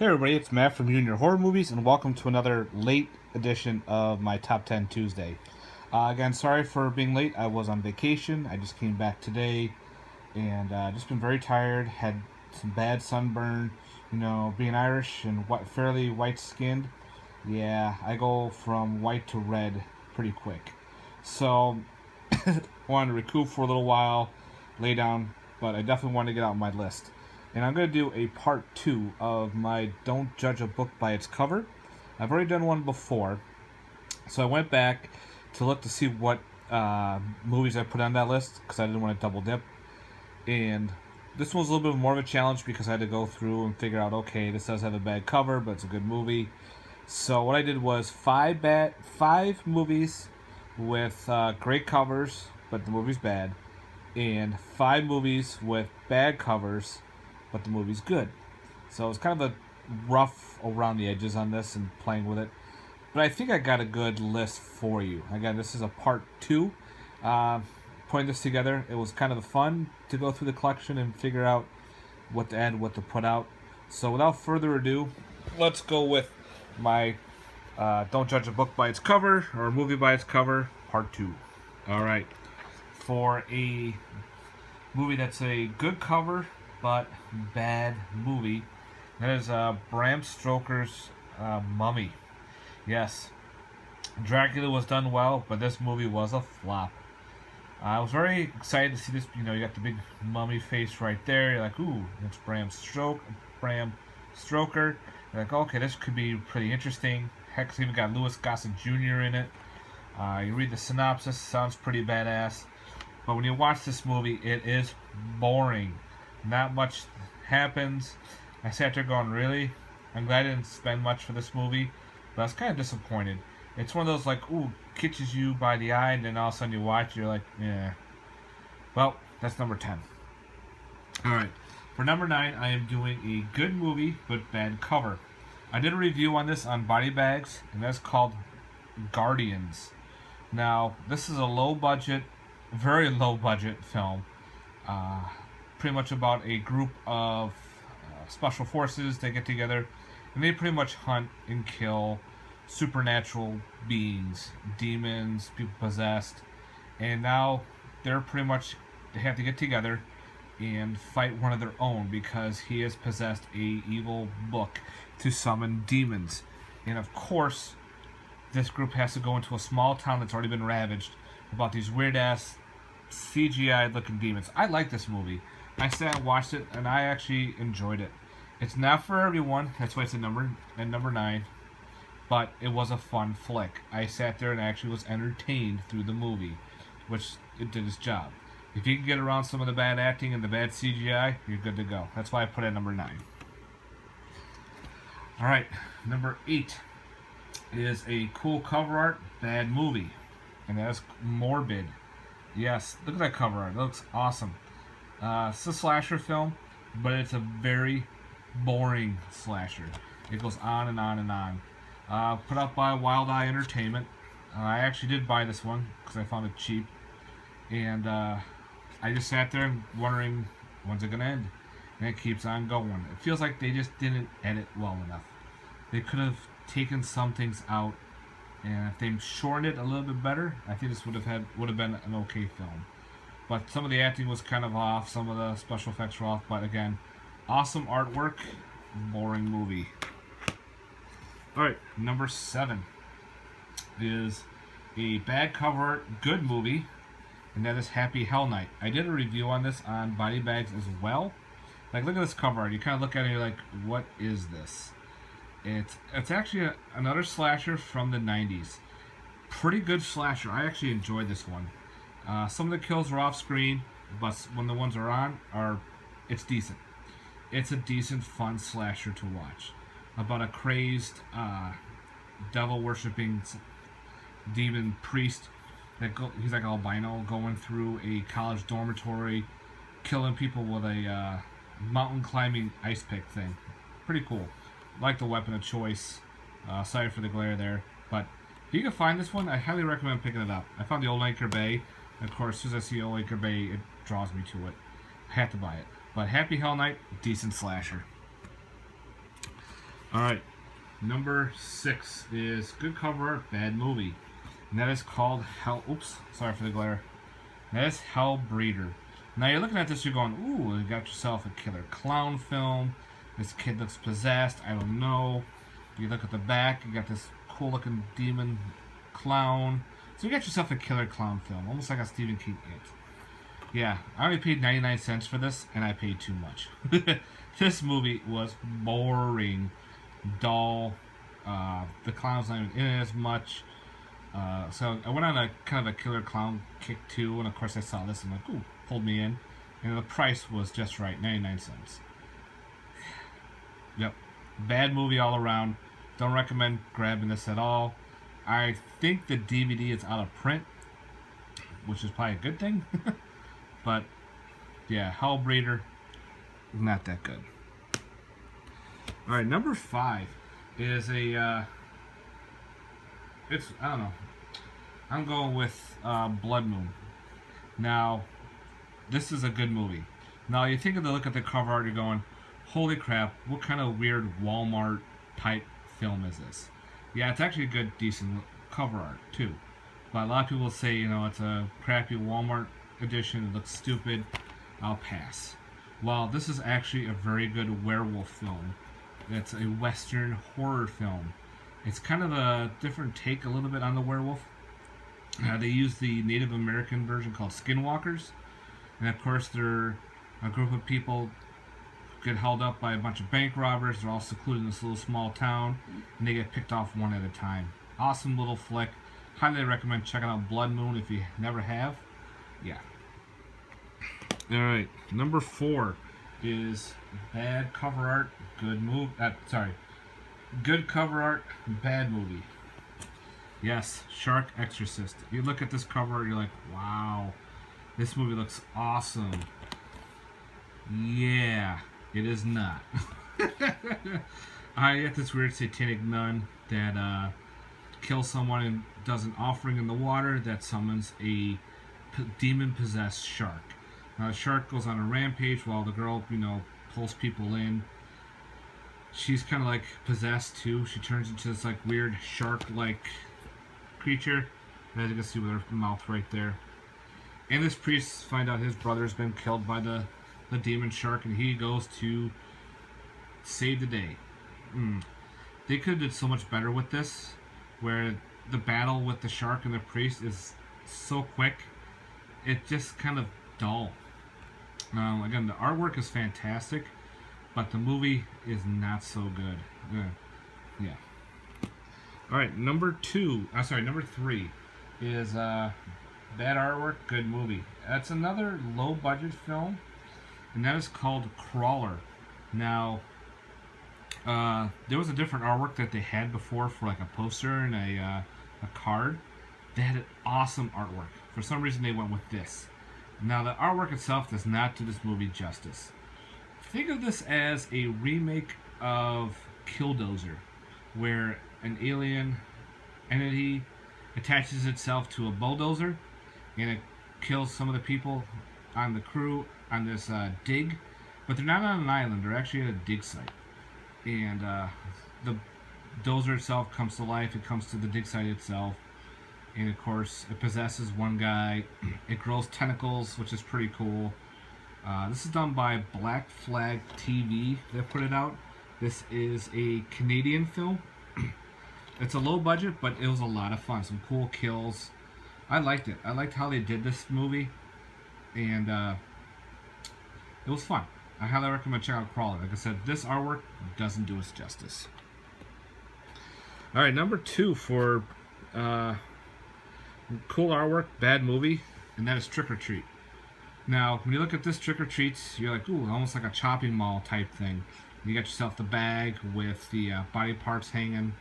Hey everybody, it's Matt from Junior Horror Movies, and welcome to another late edition of my Top 10 Tuesday. Again, sorry for being late. I was on vacation. I just came back today, and just been very tired. Had some bad sunburn. You know, being Irish and fairly white-skinned, yeah, I go from white to red pretty quick. So, wanted to recoup for a little while, lay down, but I definitely wanted to get out my list. And I'm going to do a part 2 of my Don't Judge a Book by Its Cover. I've already done one before, so I went back to look to see what movies I put on that list, because I didn't want to double dip. And this one was a little bit more of a challenge, because I had to go through and figure out, okay, this does have a bad cover, but it's a good movie. So what I did was five movies with great covers, but the movie's bad, and 5 movies with bad covers, but the movie's good. So it's kind of a rough around the edges on this and playing with it. But I think I got a good list for you. Again, this is a part 2. Putting this together, it was kind of fun to go through the collection and figure out what to add, what to put out. So without further ado, let's go with my Don't Judge a Book by Its Cover, or a movie by its cover, part 2. Alright. For a movie that's a good cover but bad movie, that is Bram Stoker's Mummy. Yes, Dracula was done well, but this movie was a flop. I was very excited to see this. You know, you got the big mummy face right there. You're like, ooh, it's Bram Stoker. You're like, okay, this could be pretty interesting. Heck, it's even got Louis Gossett Jr. in it. You read the synopsis, sounds pretty badass. But when you watch this movie, it is boring. Not much happens. I sat there going, really? I'm glad I didn't spend much for this movie, but I was kind of disappointed. It's one of those, like, ooh, catches you by the eye, and then all of a sudden you watch, you're like, yeah. Well, that's number 10. Alright, for number 9, I am doing a good movie, but bad cover. I did a review on this on Body Bags, and that's called Guardians. Now, this is a low-budget, very low-budget film. Pretty much about a group of special forces. They get together and they pretty much hunt and kill supernatural beings, demons, people possessed, and now they have to get together and fight one of their own, because he has possessed a evil book to summon demons. And of course, this group has to go into a small town that's already been ravaged about these weird ass CGI looking demons. I like this movie. I sat and watched it, and I actually enjoyed it. It's not for everyone. That's why it's at number 9. But it was a fun flick. I sat there and actually was entertained through the movie, which it did its job. If you can get around some of the bad acting and the bad CGI, you're good to go. That's why I put it at number 9. Alright, number 8 is a cool cover art, bad movie. And that is Morbid. Yes, look at that cover art. It looks awesome. It's a slasher film, but it's a very boring slasher. It goes on and on and on. Put out by Wild Eye Entertainment. I actually did buy this one because I found it cheap. And I just sat there wondering, when's it going to end? And it keeps on going. It feels like they just didn't edit well enough. They could have taken some things out, and if they shortened it a little bit better, I think this would have been an okay film. But some of the acting was kind of off, some of the special effects were off, but again, awesome artwork, boring movie. Alright, number 7 is a bad cover art, good movie, and that is Happy Hell Night. I did a review on this on Body Bags as well. Like, look at this cover art. You kind of look at it and you're like, what is this? It's actually another slasher from the 90s. Pretty good slasher. I actually enjoyed this one. Some of the kills are off screen, but when the ones are on, it's decent. It's a decent, fun slasher to watch. About a crazed, devil-worshipping demon priest. He's like albino, going through a college dormitory, killing people with a mountain climbing ice pick thing. Pretty cool. Like the weapon of choice. Sorry for the glare there, but if you can find this one, I highly recommend picking it up. I found the Old Anchor Bay. Of course, as soon as I see Old Anchor Bay, it draws me to it. I had to buy it. But Happy Hell Night, decent slasher. Alright, number 6 is good cover art, bad movie. And that is called Hell. Oops, sorry for the glare. That is Hellbreeder. Now you're looking at this, you're going, ooh, you got yourself a killer clown film. This kid looks possessed. I don't know. You look at the back, you got this cool looking demon clown. So you got yourself a killer clown film, almost like a Stephen King It. Yeah, I only paid 99 cents for this, and I paid too much. This movie was boring, dull. The clown's not even in it as much. So I went on a kind of a killer clown kick too, and of course I saw this and like, ooh, pulled me in, and the price was just right, 99 cents. Yep, bad movie all around. Don't recommend grabbing this at all. I think the DVD is out of print, which is probably a good thing. But yeah, Hellbreeder, not that good. All right, number 5 is a. It's, I don't know. I'm going with Blood Moon. Now, this is a good movie. Now, you take a look at the cover art, you're going, holy crap, what kind of weird Walmart type film is this? Yeah, it's actually a good, decent cover art, too. But a lot of people say, you know, it's a crappy Walmart edition, it looks stupid, I'll pass. Well, this is actually a very good werewolf film. It's a Western horror film. It's kind of a different take a little bit on the werewolf. They use the Native American version called skinwalkers. And of course, they're a group of people get held up by a bunch of bank robbers. They're all secluded in this little small town. And they get picked off one at a time. Awesome little flick. Highly recommend checking out Blood Moon if you never have. Yeah. Alright, number 4 is bad cover art, good movie. Good cover art, bad movie. Yes, Shark Exorcist. You look at this cover art, you're like, wow, this movie looks awesome. Yeah, it is not. I get this weird satanic nun that kills someone and does an offering in the water that summons a demon-possessed shark. Now the shark goes on a rampage while the girl, you know, pulls people in. She's kind of like possessed too. She turns into this like weird shark-like creature. As you can see with her mouth right there. And this priest finds out his brother's been killed by the demon shark, and he goes to save the day. They could have did so much better with this, where the battle with the shark and the priest is so quick. It's just kind of dull. Again, the artwork is fantastic, but the movie is not so good. Yeah. All right, number 3 is bad artwork, good movie. That's another low-budget film, and that is called Crawler. Now, there was a different artwork that they had before for like a poster and a card. They had an awesome artwork. For some reason, they went with this. Now, the artwork itself does not do this movie justice. Think of this as a remake of Killdozer, where an alien entity attaches itself to a bulldozer and it kills some of the people on the crew on this dig, but they're not on an island, they're actually at a dig site. And the dozer itself comes to life, it comes to the dig site itself, and of course it possesses one guy. It grows tentacles, which is pretty cool. This is done by Black Flag TV. They put it out. This is a Canadian film. It's a low budget, but it was a lot of fun. Some cool kills. I liked it. I liked how they did this movie, and it was fun. I highly recommend checking out Crawler. Like I said, this artwork doesn't do us justice. All right, number 2 for cool artwork, bad movie, and that is Trick or Treat. Now, when you look at this Trick or Treats, you're like, ooh, almost like a chopping mall type thing. You got yourself the bag with the body parts hanging,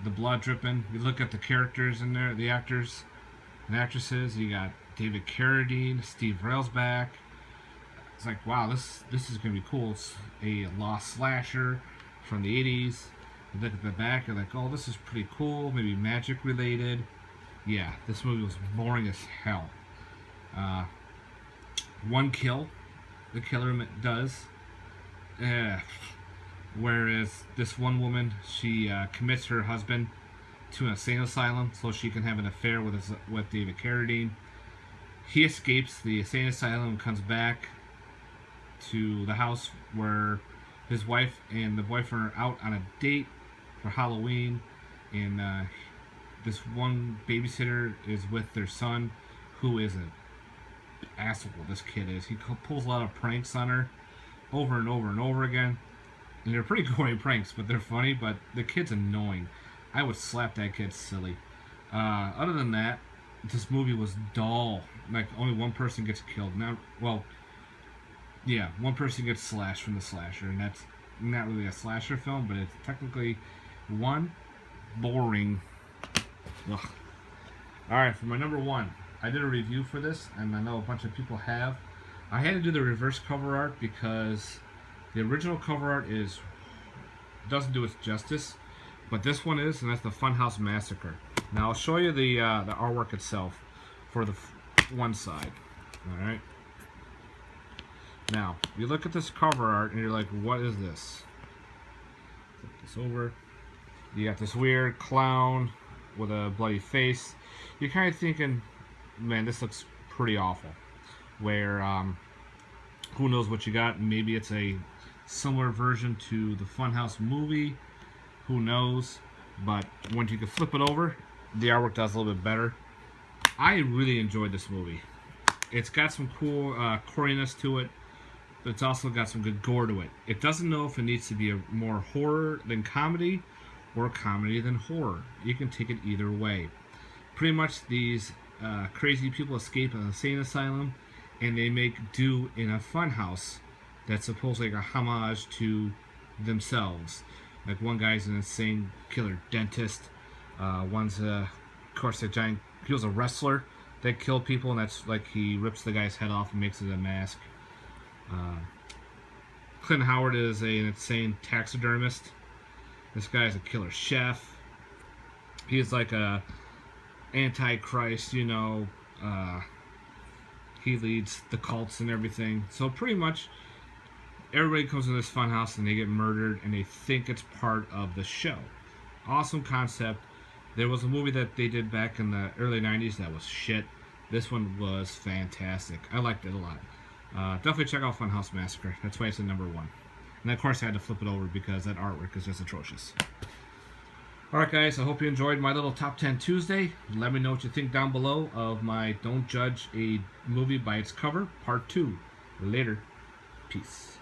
the blood dripping. You look at the characters in there, the actors and actresses. You got David Carradine, Steve Railsback. It's like, wow, this is gonna be cool. It's a lost slasher from the 80s. You look at the back, you're like, oh, this is pretty cool. Maybe magic related. Yeah, this movie was boring as hell. One kill, the killer does. Whereas this one woman, she commits her husband to an insane asylum so she can have an affair with David Carradine. He escapes the insane asylum and comes back to the house where his wife and the boyfriend are out on a date for Halloween, and this one babysitter is with their son, who is an asshole. This kid is. He pulls a lot of pranks on her, over and over and over again, and they're pretty gory pranks, but they're funny. But the kid's annoying. I would slap that kid silly. Other than that, this movie was dull. Like, only one person gets killed. Not well. Yeah, one person gets slashed from the slasher, and that's not really a slasher film, but it's technically one boring. Ugh. All right, for my number one, I did a review for this, and I know a bunch of people have. I had to do the reverse cover art because the original cover art doesn't do it justice, but this one is, and that's the Funhouse Massacre. Now I'll show you the artwork itself for the one side. All right. Now you look at this cover art and you're like, what is this? Flip this over. You got this weird clown with a bloody face. You're kind of thinking, man, this looks pretty awful. Where who knows what you got? Maybe it's a similar version to the Funhouse movie. Who knows? But once you can flip it over, the artwork does a little bit better. I really enjoyed this movie. It's got some cool coriness to it, but it's also got some good gore to it. It doesn't know if it needs to be a more horror than comedy or comedy than horror. You can take it either way. Pretty much these crazy people escape an insane asylum, and they make do in a fun house that's supposedly like a homage to themselves. Like, one guy's an insane killer dentist. One's of course, he was a wrestler that killed people, and that's like he rips the guy's head off and makes it a mask. Clint Howard is an insane taxidermist. This guy's a killer chef. He's like a antichrist, you know. He leads the cults and everything. So pretty much everybody comes to this funhouse and they get murdered, and they think it's part of the show. Awesome concept. There was a movie that they did back in the early 90s that was shit. This one was fantastic. I liked it a lot. Definitely check out Funhouse Massacre. That's why it's at number one. And of course I had to flip it over because that artwork is just atrocious. Alright guys, I hope you enjoyed my little Top 10 Tuesday. Let me know what you think down below of my Don't Judge a Movie by Its Cover, Part 2. Later. Peace.